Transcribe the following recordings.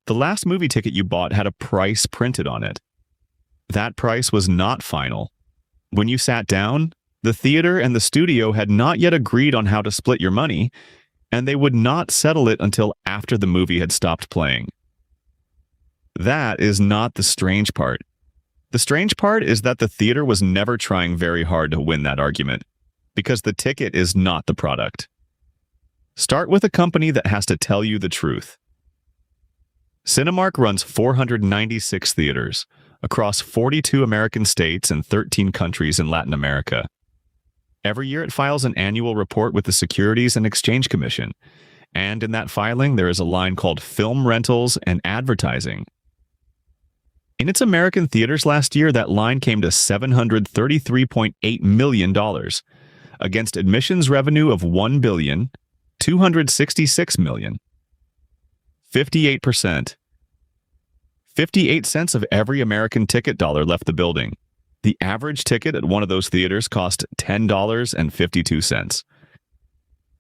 The last movie ticket you bought had a price printed on it. That price was not final. When you sat down, the theater and the studio had not yet agreed on how to split your money, and they would not settle it until after the movie had stopped playing. That is not the strange part. The strange part is that the theater was never trying very hard to win that argument, because the ticket is not the product. Start with a company that has to tell you the truth. Cinemark runs 496 theaters across 42 American states and 13 countries in Latin America. Every year it files an annual report with the Securities and Exchange Commission, and in that filing there is a line called Film Rentals and Advertising. In its American theaters last year, that line came to $733.8 million, against admissions revenue of $1,266 million. 58%. 58 cents of every American ticket dollar left the building. The average ticket at one of those theaters cost $10.52.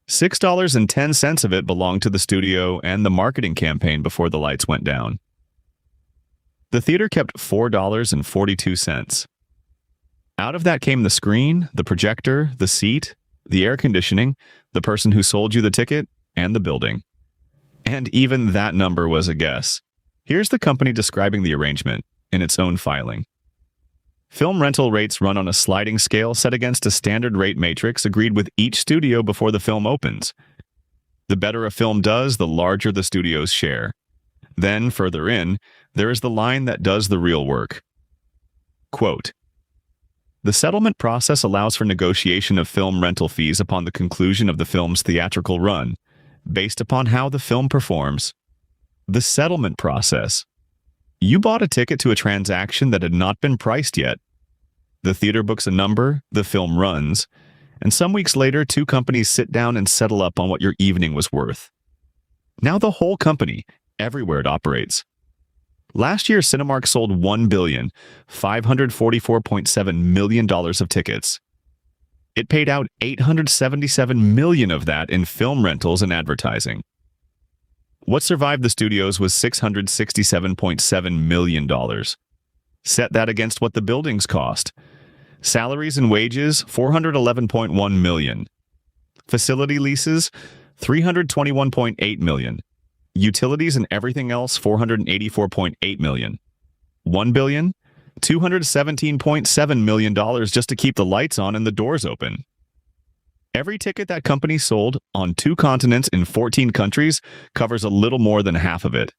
$6.10 of it belonged to the studio and the marketing campaign before the lights went down. The theater kept $4.42. Out of that came the screen, the projector, the seat, the air conditioning, the person who sold you the ticket, and the building. And even that number was a guess. Here's the company describing the arrangement in its own filing. Film rental rates run on a sliding scale set against a standard rate matrix agreed with each studio before the film opens. The better a film does, the larger the studio's share. Then, further in, there is the line that does the real work. Quote, "The settlement process allows for negotiation of film rental fees upon the conclusion of the film's theatrical run, based upon how the film performs." The settlement process. You bought a ticket to a transaction that had not been priced yet. The theater books a number, the film runs, and some weeks later, two companies sit down and settle up on what your evening was worth. Now the whole company, everywhere it operates. Last year, Cinemark sold $1,544.7 million of tickets. It paid out $877 million of that in film rentals and advertising. What survived the studios was $667.7 million. Set that against what the buildings cost. Salaries and wages, $411.1 million. Facility leases, $321.8 million. Utilities and everything else, $484.8 million. $1,217.7 million just to keep the lights on and the doors open. Every ticket that company sold on 2 continents in 14 countries covers a little more than half of it.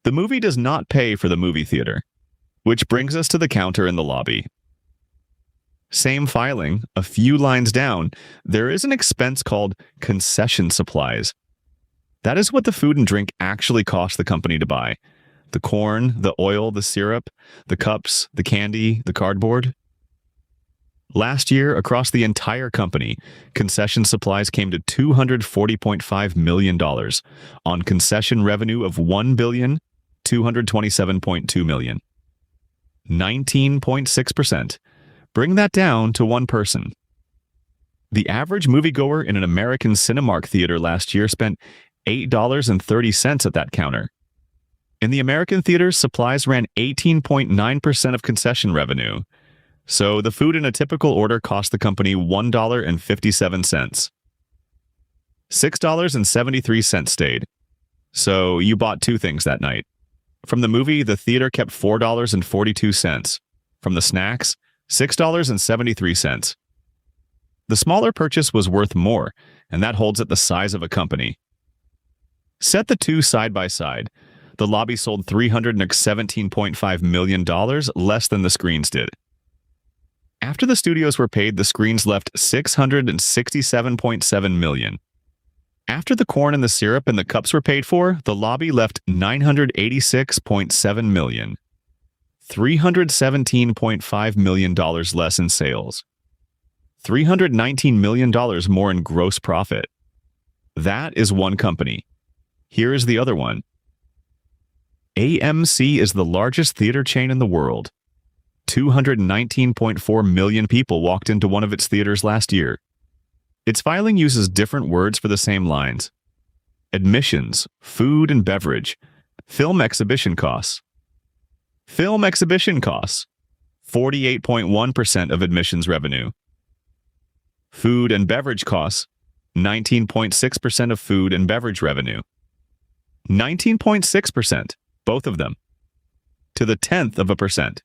The movie does not pay for the movie theater, which brings us to the counter in the lobby. Same filing, a few lines down, there is an expense called concession supplies. That is what the food and drink actually cost the company to buy. The corn, the oil, the syrup, the cups, the candy, the cardboard. Last year, across the entire company, concession supplies came to $240.5 million on concession revenue of $1,227.2 million. 19.6%. Bring that down to one person. The average moviegoer in an American Cinemark theater last year spent $8.30 at that counter. In the American theaters, supplies ran 18.9% of concession revenue. So the food in a typical order cost the company $1.57. $6.73 stayed. So you bought 2 things that night. From the movie, the theater kept $4.42. From the snacks, $6.73. The smaller purchase was worth more, and that holds at the size of a company. Set the two side by side. The lobby sold $317.5 million, less than the screens did. After the studios were paid, the screens left $667.7 million. After the corn and the syrup and the cups were paid for, the lobby left $986.7 million. $317.5 million less in sales. $319 million more in gross profit. That is one company. Here is the other one. AMC is the largest theater chain in the world. 219.4 million people walked into one of its theaters last year. Its filing uses different words for the same lines. Admissions, food and beverage, Film exhibition costs. Film exhibition costs, 48.1% of admissions revenue. Food and beverage costs, 19.6% of food and beverage revenue. 19.6%, both of them, to the 10th of a percent.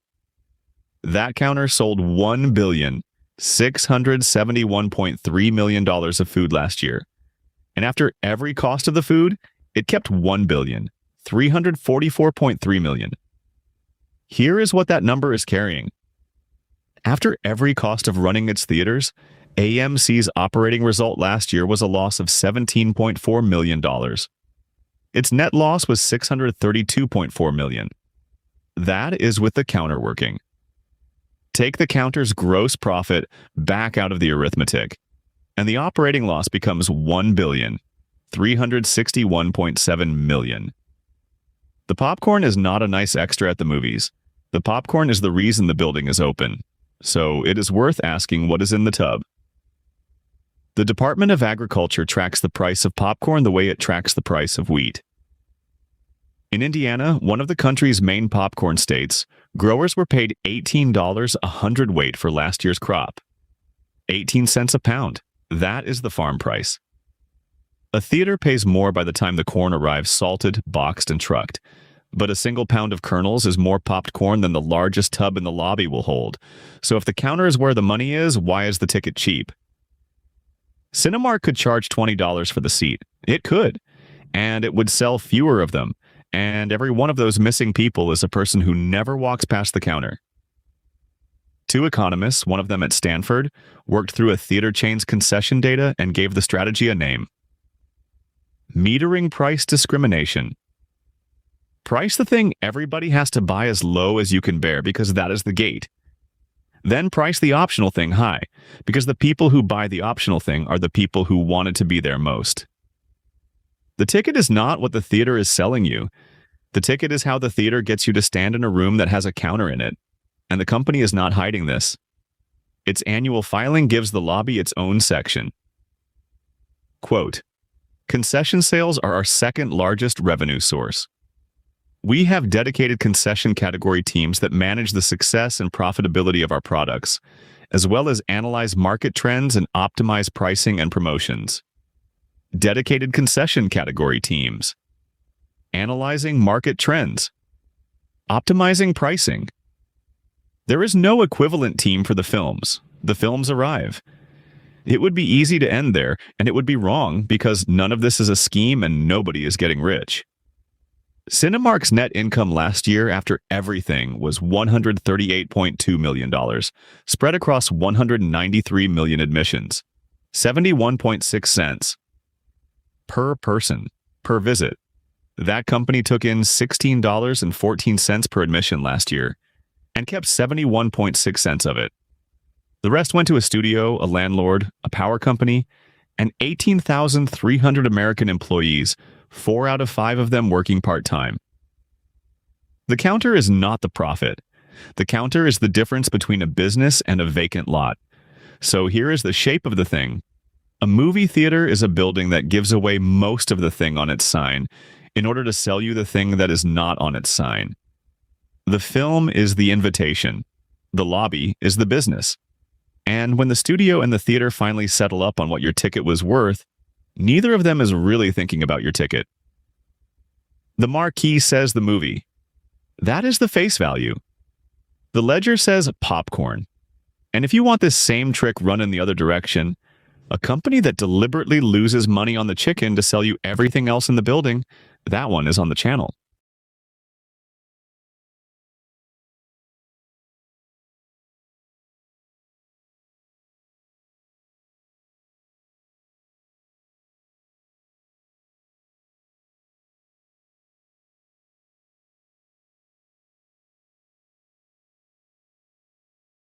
That counter sold $1,671.3 million of food last year. And after every cost of the food, it kept $1,344.3 million. Here is what that number is carrying. After every cost of running its theaters, AMC's operating result last year was a loss of $17.4 million. Its net loss was $632.4 million. That is with the counter working. Take the counter's gross profit back out of the arithmetic, and the operating loss becomes $1,361.7 million. The popcorn is not a nice extra at the movies. The popcorn is the reason the building is open, so it is worth asking what is in the tub. The Department of Agriculture tracks the price of popcorn the way it tracks the price of wheat. In Indiana, one of the country's main popcorn states, growers were paid $18 a hundredweight for last year's crop. 18 cents a pound. That is the farm price. A theater pays more by the time the corn arrives salted, boxed, and trucked. But a single pound of kernels is more popped corn than the largest tub in the lobby will hold. So if the counter is where the money is, why is the ticket cheap? Cinemark could charge $20 for the seat. It could. And it would sell fewer of them. And every one of those missing people is a person who never walks past the counter. Two economists, one of them at Stanford, worked through a theater chain's concession data and gave the strategy a name. Metering price discrimination. Price the thing everybody has to buy as low as you can bear because that is the gate. Then price the optional thing high because the people who buy the optional thing are the people who want it to be there most. The ticket is not what the theater is selling you. The ticket is how the theater gets you to stand in a room that has a counter in it. And the company is not hiding this. Its annual filing gives the lobby its own section. Quote, concession sales are our second largest revenue source. We have dedicated concession category teams that manage the success and profitability of our products, as well as analyze market trends and optimize pricing and promotions. Dedicated concession category teams. Analyzing market trends. Optimizing pricing. There is no equivalent team for the films. The films arrive. It would be easy to end there, and it would be wrong because none of this is a scheme and nobody is getting rich. Cinemark's net income last year after everything was $138.2 million, spread across 193 million admissions, 71.6 cents per person, per visit. That company took in $16.14 per admission last year and kept 71.6 cents of it. The rest went to a studio, a landlord, a power company, and 18,300 American employees, 4 out of 5 of them working part-time. The counter is not the profit. The counter is the difference between a business and a vacant lot. So here is the shape of the thing. A movie theater is a building that gives away most of the thing on its sign in order to sell you the thing that is not on its sign. The film is the invitation. The lobby is the business. And when the studio and the theater finally settle up on what your ticket was worth, neither of them is really thinking about your ticket. The marquee says the movie. That is the face value. The ledger says popcorn. And if you want this same trick run in the other direction, a company that deliberately loses money on the chicken to sell you everything else in the building, that one is on the channel.